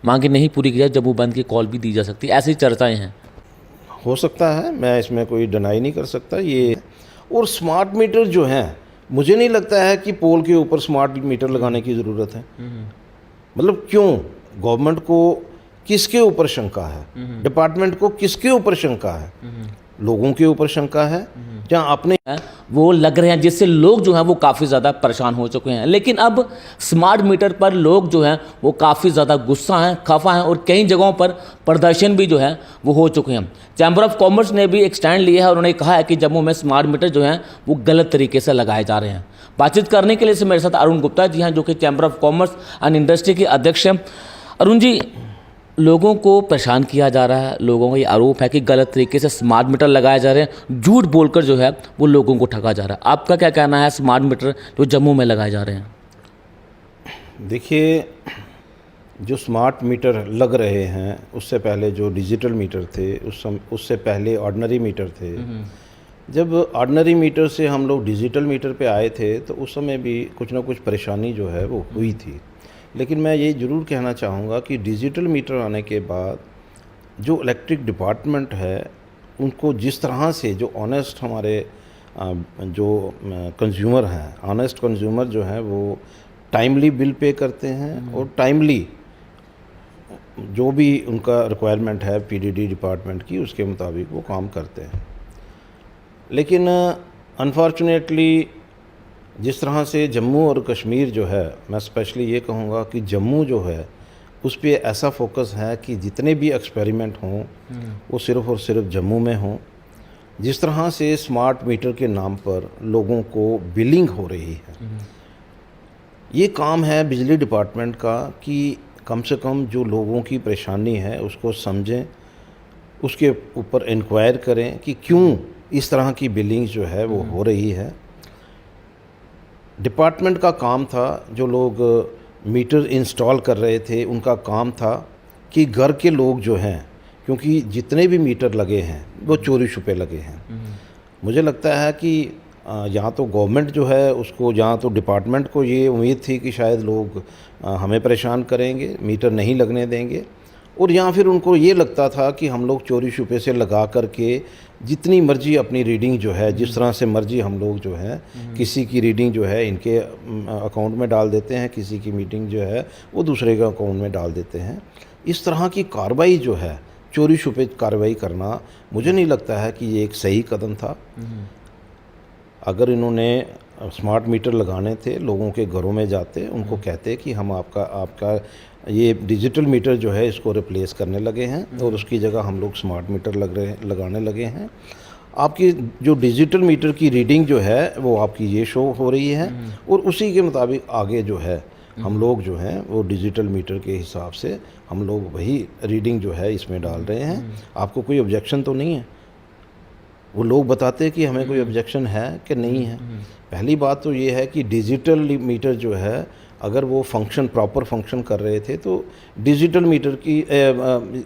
मांगे नहीं पूरी की जाए जम्मू बंद की कॉल भी दी जा सकती है, ऐसी चर्चाएं हैं। हो सकता है, मैं इसमें कोई डिनाई नहीं कर सकता ये। और स्मार्ट मीटर जो हैं, मुझे नहीं लगता है कि पोल के ऊपर स्मार्ट मीटर लगाने की ज़रूरत है। मतलब क्यों? गवर्नमेंट को किसके ऊपर शंका है? डिपार्टमेंट को किसके ऊपर शंका है? लोगों के ऊपर शंका है, जहाँ अपने वो लग रहे हैं, जिससे लोग जो हैं वो काफ़ी ज़्यादा परेशान हो चुके हैं। लेकिन अब स्मार्ट मीटर पर लोग जो हैं वो काफ़ी ज़्यादा गुस्सा हैं, खफा हैं, और कई जगहों पर प्रदर्शन भी जो है वो हो चुके हैं। चैम्बर ऑफ कॉमर्स ने भी एक स्टैंड लिया है और उन्होंने कहा है कि जम्मू में स्मार्ट मीटर जो हैं वो गलत तरीके से लगाए जा रहे हैं। बातचीत करने के लिए से मेरे साथ अरुण गुप्ता जी हैं, जो कि chamber of commerce and industry के अध्यक्ष हैं। अरुण जी, लोगों को परेशान किया जा रहा है, लोगों का ये आरोप है कि गलत तरीके से स्मार्ट मीटर लगाए जा रहे हैं, झूठ बोलकर जो है वो लोगों को ठगा जा रहा है। आपका क्या कहना है स्मार्ट मीटर जो जम्मू में लगाए जा रहे हैं? देखिए, जो स्मार्ट मीटर लग रहे हैं उससे पहले जो डिजिटल मीटर थे, उससे पहले ऑर्डिनरी मीटर थे। जब ऑर्डिनरी मीटर से हम लोग डिजिटल मीटर पे आए थे तो उस समय भी कुछ ना कुछ परेशानी जो है वो हुई थी। लेकिन मैं ये ज़रूर कहना चाहूँगा कि डिजिटल मीटर आने के बाद जो इलेक्ट्रिक डिपार्टमेंट है, उनको जिस तरह से जो ऑनेस्ट हमारे जो कंज्यूमर हैं, ऑनेस्ट कंज्यूमर जो हैं वो टाइमली बिल पे करते हैं और टाइमली जो भी उनका रिक्वायरमेंट है पीडीडी डिपार्टमेंट की, उसके मुताबिक वो काम करते हैं। लेकिन अनफॉर्चुनेटली जिस तरह से जम्मू और कश्मीर जो है, मैं स्पेशली ये कहूँगा कि जम्मू जो है उस पे ऐसा फोकस है कि जितने भी एक्सपेरिमेंट हों वो सिर्फ़ और सिर्फ जम्मू में हों। जिस तरह से स्मार्ट मीटर के नाम पर लोगों को बिलिंग हो रही है, ये काम है बिजली डिपार्टमेंट का कि कम से कम जो लोगों की परेशानी है उसको समझें, उसके ऊपर इंक्वायर करें कि क्यों इस तरह की बिलिंग जो है वो हो रही है। डिपार्टमेंट का काम था, जो लोग मीटर इंस्टॉल कर रहे थे उनका काम था कि घर के लोग जो हैं, क्योंकि जितने भी मीटर लगे हैं वो चोरी छुपे लगे हैं। मुझे लगता है कि यहाँ तो गवर्नमेंट जो है उसको, यहाँ तो डिपार्टमेंट को ये उम्मीद थी कि शायद लोग हमें परेशान करेंगे, मीटर नहीं लगने देंगे, और यहाँ फिर उनको ये लगता था कि हम लोग चोरी छुपे से लगा करके जितनी मर्जी अपनी रीडिंग जो है, जिस तरह से मर्जी हम लोग जो है किसी की रीडिंग जो है इनके अकाउंट में डाल देते हैं, किसी की मीटिंग जो है वो दूसरे के अकाउंट में डाल देते हैं। इस तरह की कार्रवाई जो है, चोरी छुपे कार्रवाई करना, मुझे नहीं लगता है कि ये एक सही कदम था। अगर इन्होंने स्मार्ट मीटर लगाने थे, लोगों के घरों में जाते, उनको कहते कि हम आपका ये डिजिटल मीटर जो है इसको रिप्लेस करने लगे हैं और उसकी जगह हम लोग स्मार्ट मीटर लगाने लगे हैं। आपकी जो डिजिटल मीटर की रीडिंग जो है वो आपकी ये शो हो रही है और उसी के मुताबिक आगे जो है हम लोग जो हैं वो डिजिटल मीटर के हिसाब से हम लोग वही रीडिंग जो है इसमें डाल रहे हैं। आपको कोई ऑब्जेक्शन तो नहीं है? वो लोग बताते हैं कि हमें कोई ऑब्जेक्शन है कि नहीं है। पहली बात तो ये है कि डिजिटल मीटर जो है, अगर वो फंक्शन प्रॉपर फंक्शन कर रहे थे तो डिजिटल मीटर की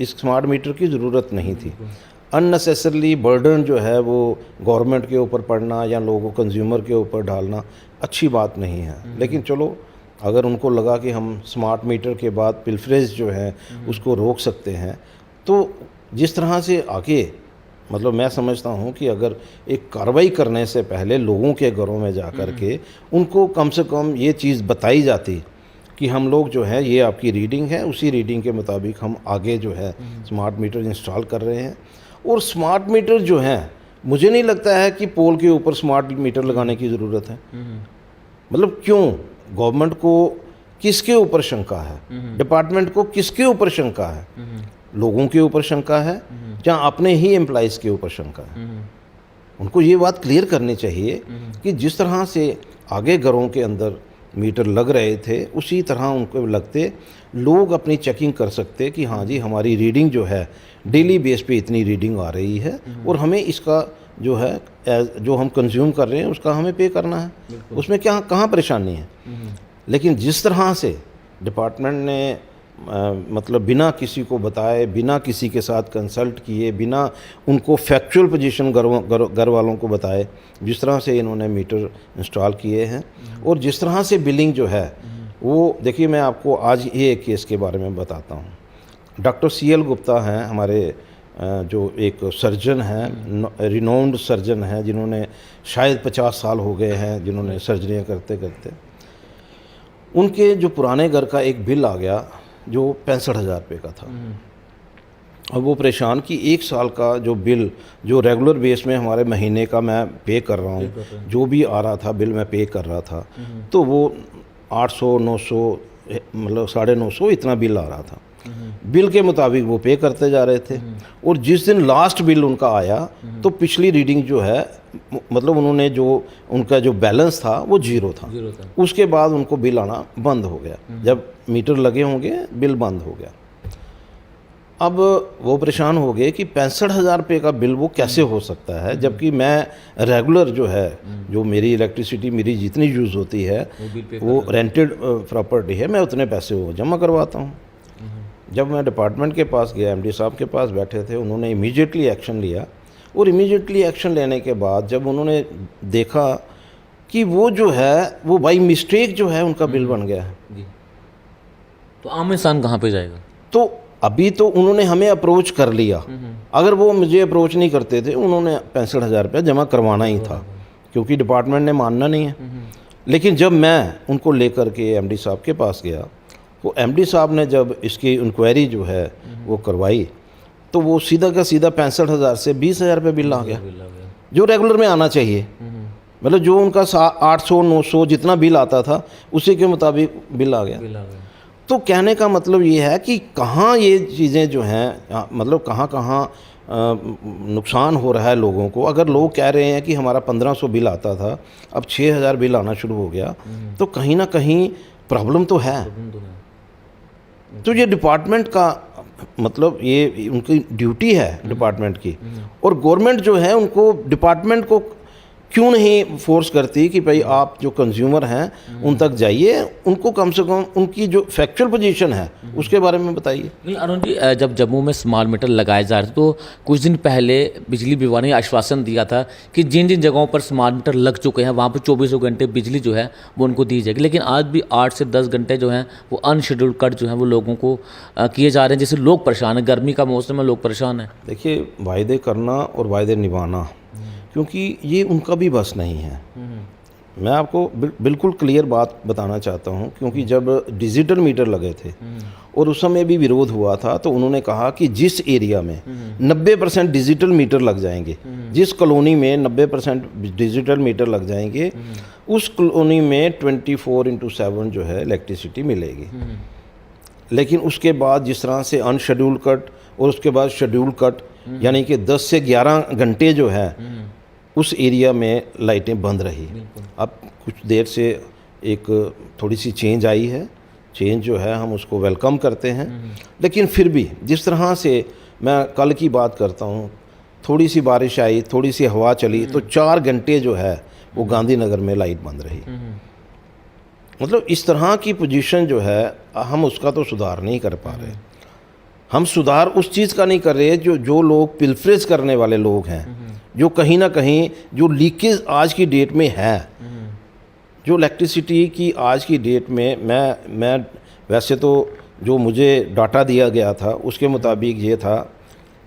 इस स्मार्ट मीटर की ज़रूरत नहीं थी। अननेसेसरली बर्डन जो है वो गवर्नमेंट के ऊपर पड़ना या लोगों कंज्यूमर के ऊपर डालना अच्छी बात नहीं है। लेकिन चलो, अगर उनको लगा कि हम स्मार्ट मीटर के बाद पिल्फरेज जो है उसको रोक सकते हैं, तो जिस तरह से आगे, मतलब मैं समझता हूँ कि अगर एक कार्रवाई करने से पहले लोगों के घरों में जा कर के उनको कम से कम ये चीज़ बताई जाती कि हम लोग जो है ये आपकी रीडिंग है, उसी रीडिंग के मुताबिक हम आगे जो है स्मार्ट मीटर इंस्टॉल कर रहे हैं। और स्मार्ट मीटर जो हैं, मुझे नहीं लगता है कि पोल के ऊपर स्मार्ट मीटर लगाने की ज़रूरत है। मतलब क्यों? गवर्नमेंट को किसके ऊपर शंका है? डिपार्टमेंट को किसके ऊपर शंका है? लोगों के ऊपर शंका है, जहाँ अपने ही एम्प्लॉइज़ के ऊपर शंका है। उनको ये बात क्लियर करनी चाहिए कि जिस तरह से आगे घरों के अंदर मीटर लग रहे थे उसी तरह उनको लगते, लोग अपनी चेकिंग कर सकते कि हाँ जी हमारी रीडिंग जो है डेली बेस पे इतनी रीडिंग आ रही है और हमें इसका जो है जो हम कंज्यूम कर रहे हैं उसका हमें पे करना है, उसमें क्या कहाँ परेशानी है। लेकिन जिस तरह से डिपार्टमेंट ने मतलब बिना किसी को बताए, बिना किसी के साथ कंसल्ट किए, बिना उनको फैक्चुअल पोजीशन घर वालों को बताए, जिस तरह से इन्होंने मीटर इंस्टॉल किए हैं और जिस तरह से बिलिंग जो है वो देखिए, मैं आपको आज ये एक केस के बारे में बताता हूँ। डॉक्टर CL गुप्ता हैं हमारे, जो एक सर्जन हैं, रिनाउंड सर्जन हैं, जिन्होंने शायद 50 साल हो गए हैं जिन्होंने सर्जरियाँ करते करते। उनके जो पुराने घर का एक बिल आ गया जो 65,000 रुपये का था। और वो परेशान कि 1 साल का जो बिल, जो रेगुलर बेस में हमारे महीने का मैं पे कर रहा हूँ, जो भी आ रहा था बिल मैं पे कर रहा था, तो वो 800 900 मतलब 950 इतना बिल आ रहा था। बिल के मुताबिक वो पे करते जा रहे थे। और जिस दिन लास्ट बिल उनका आया तो पिछली रीडिंग जो है, मतलब उन्होंने जो उनका जो बैलेंस था वो जीरो था। उसके बाद उनको बिल आना बंद हो गया। जब मीटर लगे होंगे बिल बंद हो गया। अब वो परेशान हो गए कि 65,000 रुपये का बिल वो कैसे हो सकता है, जबकि मैं रेगुलर जो है, जो मेरी इलेक्ट्रिसिटी मेरी जितनी यूज़ होती है वो रेंटेड प्रॉपर्टी है, मैं उतने पैसे वो जमा करवाता हूँ। जब मैं डिपार्टमेंट के पास गया, MD साहब के पास बैठे थे, उन्होंने इमीडिएटली एक्शन लिया। और इमीडिएटली एक्शन लेने के बाद जब उन्होंने देखा कि वो जो है वो बाई मिस्टेक जो है उनका बिल बन गया है, तो आम इंसान कहाँ पे जाएगा? तो अभी तो उन्होंने हमें अप्रोच कर लिया। अगर वो मुझे अप्रोच नहीं करते थे, उन्होंने 65,000 रुपये जमा करवाना ही था, क्योंकि डिपार्टमेंट ने मानना नहीं है। लेकिन जब मैं उनको लेकर के MD साहब के पास गया, वो MD साहब ने जब इसकी इंक्वायरी जो है वो करवाई, तो वो सीधा का सीधा 65,000 से 20,000 रुपये बिल आ गया, जो रेगुलर में आना चाहिए। मतलब जो उनका 800 900 जितना बिल आता था उसी के मुताबिक बिल आ गया। तो कहने का मतलब ये है कि कहाँ ये चीज़ें जो हैं, मतलब कहाँ कहाँ नुकसान हो रहा है लोगों को। अगर लोग कह रहे हैं कि हमारा 1500 बिल आता था, अब 6,000 बिल आना शुरू हो गया, तो कहीं ना कहीं प्रॉब्लम तो है। तो ये डिपार्टमेंट का मतलब ये उनकी ड्यूटी है डिपार्टमेंट की। और गवर्नमेंट जो है उनको, डिपार्टमेंट को क्यों नहीं फोर्स करती कि भाई आप जो कंज्यूमर हैं उन तक जाइए, उनको कम से कम उनकी जो फैक्चुअल पोजीशन है उसके बारे में बताइए। नहीं अरुण जी, जब जम्मू में स्मार्ट मीटर लगाए जा रहे थे तो कुछ दिन पहले बिजली विभाग ने आश्वासन दिया था कि जिन जिन जगहों पर स्मार्ट मीटर लग चुके हैं वहाँ पर 24 घंटे बिजली जो है वो उनको दी जाएगी। लेकिन आज भी 8 से 10 घंटे जो हैं वो अनशेड्यूल्ड कट जो है वो लोगों को किए जा रहे हैं, जिससे लोग परेशान हैं। गर्मी का मौसम है, लोग परेशान हैं। देखिए, वायदे करना और वायदे निभाना, क्योंकि ये उनका भी बस नहीं है। मैं आपको बिल्कुल क्लियर बात बताना चाहता हूँ, क्योंकि जब डिजिटल मीटर लगे थे और उस समय भी विरोध हुआ था, तो उन्होंने कहा कि जिस एरिया में 90% डिजिटल मीटर लग जाएंगे, जिस कॉलोनी में 90% डिजिटल मीटर लग जाएंगे, उस कॉलोनी में 24/7 जो है इलेक्ट्रिसिटी मिलेगी। लेकिन उसके बाद जिस तरह से अनशेड्यूल कट और उसके बाद शेड्यूल कट, यानी कि 10 से 11 घंटे जो है उस एरिया में लाइटें बंद रही। अब कुछ देर से एक थोड़ी सी चेंज आई है। चेंज जो है हम उसको वेलकम करते हैं। लेकिन फिर भी जिस तरह से, मैं कल की बात करता हूँ, थोड़ी सी बारिश आई, थोड़ी सी हवा चली, तो 4 घंटे जो है वो गांधीनगर में लाइट बंद रही। मतलब इस तरह की पोजीशन जो है, हम उसका तो सुधार नहीं कर पा रहे। हम सुधार उस चीज़ का नहीं कर रहे जो लोग पिल्फरेज करने वाले लोग हैं, जो कहीं ना कहीं जो लीकेज आज की डेट में है, जो इलेक्ट्रिसिटी की आज की डेट में, मैं वैसे तो जो मुझे डाटा दिया गया था उसके मुताबिक ये था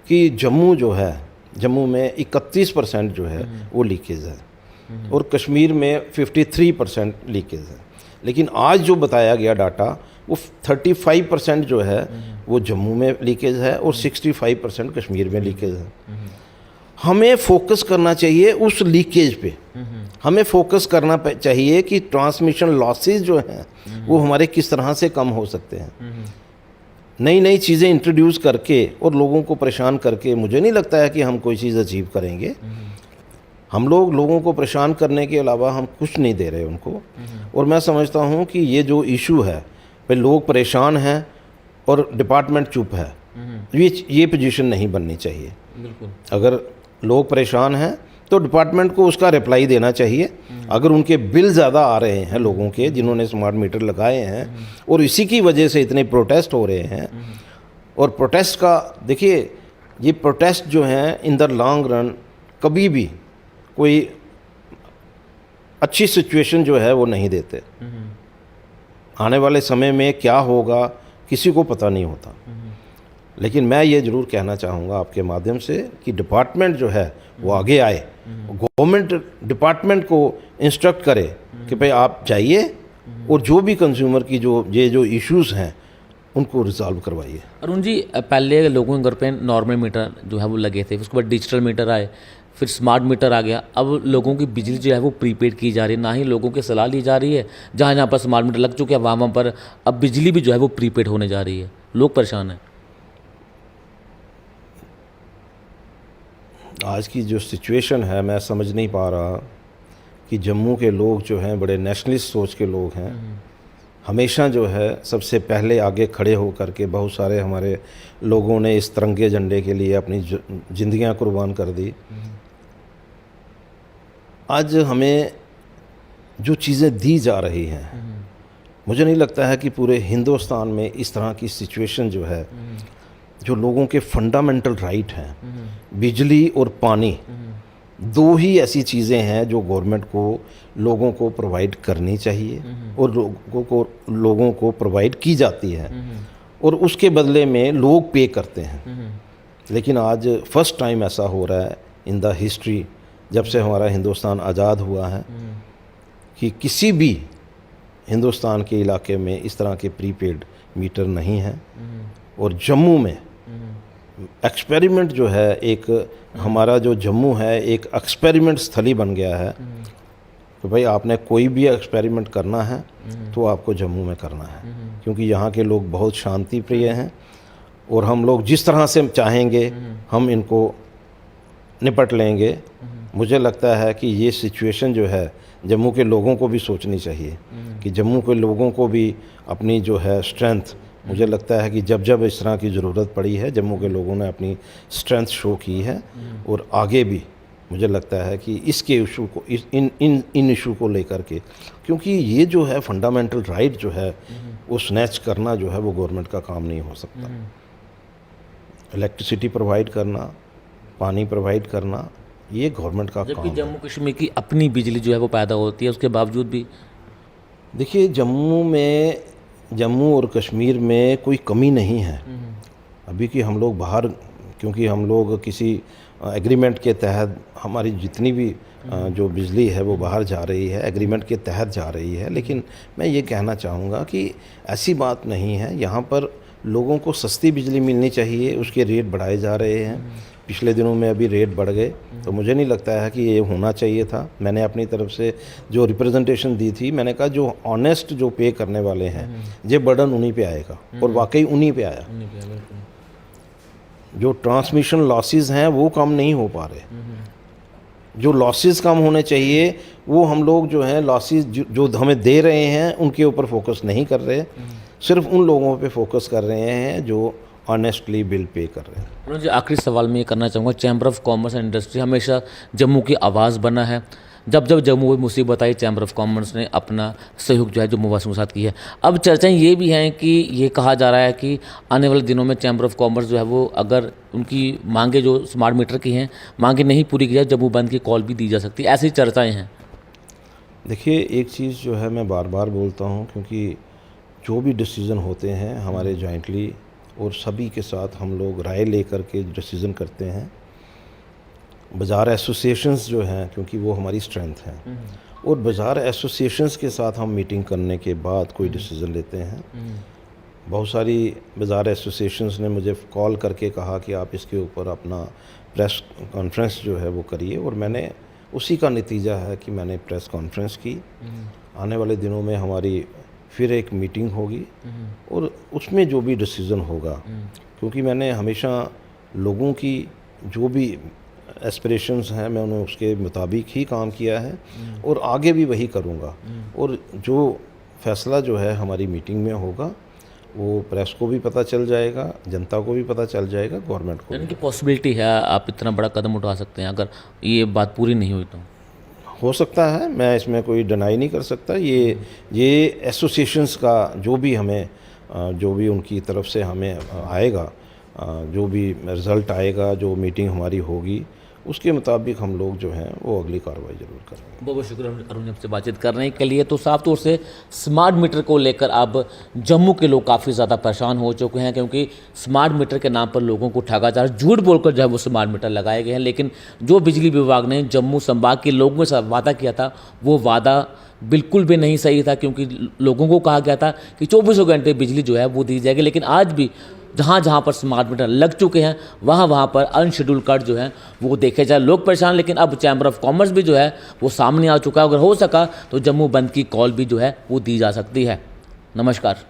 कि जम्मू जो है, जम्मू में 31% जो है वो लीकेज है और कश्मीर में 53% लीकेज है। लेकिन आज जो बताया गया डाटा वो 35% जो है वो जम्मू में लीकेज है और 65% कश्मीर में लीकेज है। हमें फोकस करना चाहिए उस लीकेज पे। हमें फोकस करना चाहिए कि ट्रांसमिशन लॉसेस जो हैं वो हमारे किस तरह से कम हो सकते हैं। नई नई चीज़ें इंट्रोड्यूस करके और लोगों को परेशान करके मुझे नहीं लगता है कि हम कोई चीज़ अचीव करेंगे। हम लोगों को परेशान करने के अलावा हम कुछ नहीं दे रहे उनको। और मैं समझता हूँ कि ये जो इशू है, भाई लोग परेशान हैं और डिपार्टमेंट चुप है, ये पोजीशन नहीं बननी चाहिए। बिल्कुल। अगर लोग परेशान हैं तो डिपार्टमेंट को उसका रिप्लाई देना चाहिए। अगर उनके बिल ज़्यादा आ रहे हैं लोगों के, जिन्होंने स्मार्ट मीटर लगाए हैं, और इसी की वजह से इतने प्रोटेस्ट हो रहे हैं, और प्रोटेस्ट का देखिए, ये प्रोटेस्ट जो हैं इन द लॉन्ग रन कभी भी कोई अच्छी सिचुएशन जो है वो नहीं देते। आने वाले समय में क्या होगा किसी को पता नहीं होता। लेकिन मैं ये ज़रूर कहना चाहूँगा आपके माध्यम से कि डिपार्टमेंट जो है वो आगे आए, गवर्नमेंट डिपार्टमेंट को इंस्ट्रक्ट करे कि भाई आप जाइए और जो भी कंज्यूमर की जो इश्यूज़ हैं उनको रिजॉल्व करवाइए। अरुण जी, पहले लोगों के घर पे नॉर्मल मीटर जो है वो लगे थे, उसके बाद डिजिटल मीटर आए, फिर स्मार्ट मीटर आ गया। अब लोगों की बिजली जो है वो प्रीपेड की जा रही है, ना ही लोगों की सलाह ली जा रही है। जहाँ जहाँ पर स्मार्ट मीटर लग चुके हैं वहाँ पर अब बिजली भी जो है वो प्रीपेड होने जा रही है, लोग परेशान हैं। आज की जो सिचुएशन है मैं समझ नहीं पा रहा कि जम्मू के लोग जो हैं बड़े नेशनलिस्ट सोच के लोग हैं। हमेशा जो है सबसे पहले आगे खड़े हो करके बहुत सारे हमारे लोगों ने इस तिरंगे झंडे के लिए अपनी ज़िंदगियां कुर्बान कर दी। आज हमें जो चीज़ें दी जा रही हैं, मुझे नहीं लगता है कि पूरे हिंदुस्तान में इस तरह की सिचुएशन जो है, जो लोगों के फंडामेंटल राइट हैं, बिजली और पानी, दो ही ऐसी चीज़ें हैं जो गवर्नमेंट को लोगों को प्रोवाइड करनी चाहिए और लोगों को प्रोवाइड की जाती है और उसके बदले में लोग पे करते हैं। लेकिन आज फर्स्ट टाइम ऐसा हो रहा है इन द हिस्ट्री, जब से हमारा हिंदुस्तान आज़ाद हुआ है, कि किसी भी हिंदुस्तान के इलाके में इस तरह के प्रीपेड मीटर नहीं हैं। और जम्मू में एक्सपेरिमेंट जो है, एक हमारा जो जम्मू है एक एक्सपेरिमेंट स्थली बन गया है कि भाई आपने कोई भी एक्सपेरिमेंट करना है तो आपको जम्मू में करना है, क्योंकि यहाँ के लोग बहुत शांति प्रिय हैं और हम लोग जिस तरह से चाहेंगे हम इनको निपट लेंगे। मुझे लगता है कि ये सिचुएशन जो है जम्मू के लोगों को भी सोचनी चाहिए कि जम्मू के लोगों को भी अपनी जो है स्ट्रेंथ, मुझे लगता है कि जब जब इस तरह की ज़रूरत पड़ी है जम्मू के लोगों ने अपनी स्ट्रेंथ शो की है और आगे भी मुझे लगता है कि इसके इशू को इन इशू को लेकर के, क्योंकि ये जो है फंडामेंटल राइट जो है वो स्नैच करना जो है वो गवर्नमेंट का काम नहीं हो सकता। इलेक्ट्रिसिटी प्रोवाइड करना, पानी प्रोवाइड करना, ये गवर्नमेंट का काम है। जम्मू कश्मीर की अपनी बिजली जो है वो पैदा होती है, उसके बावजूद भी देखिए जम्मू और कश्मीर में कोई कमी नहीं है अभी कि हम लोग बाहर, क्योंकि हम लोग किसी एग्रीमेंट के तहत हमारी जितनी भी जो बिजली है वो बाहर जा रही है, एग्रीमेंट के तहत जा रही है। लेकिन मैं ये कहना चाहूँगा कि ऐसी बात नहीं है, यहाँ पर लोगों को सस्ती बिजली मिलनी चाहिए, उसके रेट बढ़ाए जा रहे हैं। पिछले दिनों में अभी रेट बढ़ गए, तो मुझे नहीं लगता है कि ये होना चाहिए था। मैंने अपनी तरफ से जो रिप्रेजेंटेशन दी थी, मैंने कहा जो ऑनेस्ट जो पे करने वाले हैं ये बर्डन उन्हीं पे आएगा, और वाकई उन्हीं पे आया। जो ट्रांसमिशन लॉसेस हैं वो कम नहीं हो पा रहे, जो लॉसेस कम होने चाहिए वो हम लोग जो हैं लॉसेस जो हमें दे रहे हैं उनके ऊपर फोकस नहीं कर रहे, सिर्फ उन लोगों पे फोकस कर रहे हैं जो ऑनेस्टली बिल पे कर रहे हैं। मुझे आखिरी सवाल में ये करना चाहूँगा, chamber of commerce and industry हमेशा जम्मू की आवाज़ बना है। जब जब जम्मू में मुसीबत आई, चैम्बर ऑफ कॉमर्स ने अपना सहयोग जो है जम्मू वासियों के साथ की है। अब चर्चाएं ये भी हैं कि ये कहा जा रहा है कि आने वाले दिनों में चैम्बर ऑफ कॉमर्स जो है वो, अगर उनकी मांगे जो स्मार्ट मीटर की हैं मांगे नहीं पूरी की जाए, जम्मू बंद की कॉल भी दी जा सकती है। ऐसी चर्चाएँ हैं। देखिए एक चीज़ जो है मैं बार बार बोलता हूँ, क्योंकि जो भी डिसीज़न होते हैं हमारे जॉइंटली और सभी के साथ हम लोग राय लेकर के डिसीज़न करते हैं। बाज़ार एसोसिएशंस जो हैं, क्योंकि वो हमारी स्ट्रेंथ हैं, और बाज़ार एसोसिएशंस के साथ हम मीटिंग करने के बाद कोई डिसीज़न लेते हैं। बहुत सारी बाज़ार एसोसिएशंस ने मुझे कॉल करके कहा कि आप इसके ऊपर अपना प्रेस कॉन्फ्रेंस जो है वो करिए, और मैंने उसी का नतीजा है कि मैंने प्रेस कॉन्फ्रेंस की। आने वाले दिनों में हमारी फिर एक मीटिंग होगी और उसमें जो भी डिसीज़न होगा, क्योंकि मैंने हमेशा लोगों की जो भी एस्पिरेशंस हैं मैं उन्हें उसके मुताबिक ही काम किया है और आगे भी वही करूँगा। और जो फैसला जो है हमारी मीटिंग में होगा वो प्रेस को भी पता चल जाएगा, जनता को भी पता चल जाएगा, गवर्नमेंट को। यानी कि पॉसिबिलिटी है आप इतना बड़ा कदम उठा सकते हैं अगर ये बात पूरी नहीं हुई तो? हो सकता है, मैं इसमें कोई डिनाई नहीं कर सकता। ये एसोसिएशंस का जो भी हमें जो भी उनकी तरफ से हमें आएगा, जो भी रिज़ल्ट आएगा, जो मीटिंग हमारी होगी उसके मुताबिक हम लोग जो हैं वो अगली कार्रवाई ज़रूर करेंगे। बहुत बहुत शुक्रिया अरुण आपसे बातचीत करने के लिए। तो साफ तौर से स्मार्ट मीटर को लेकर अब जम्मू के लोग काफ़ी ज़्यादा परेशान हो चुके हैं, क्योंकि स्मार्ट मीटर के नाम पर लोगों को ठगा जा रहा है, झूठ बोलकर जो है वो स्मार्ट मीटर लगाए गए हैं। लेकिन जो बिजली विभाग ने जम्मू संभाग के लोगों के साथ वादा किया था, वो वादा बिल्कुल भी नहीं सही था, क्योंकि लोगों को कहा गया था कि 24 घंटे बिजली जो है वो दी जाएगी। लेकिन आज भी जहाँ जहाँ पर स्मार्ट मीटर लग चुके हैं वहाँ वहाँ पर अनशेड्यूल कट जो है वो देखे जाए, लोग परेशान। लेकिन अब चैम्बर ऑफ कॉमर्स भी जो है वो सामने आ चुका है। अगर हो सका तो जम्मू बंद की कॉल भी जो है वो दी जा सकती है। नमस्कार।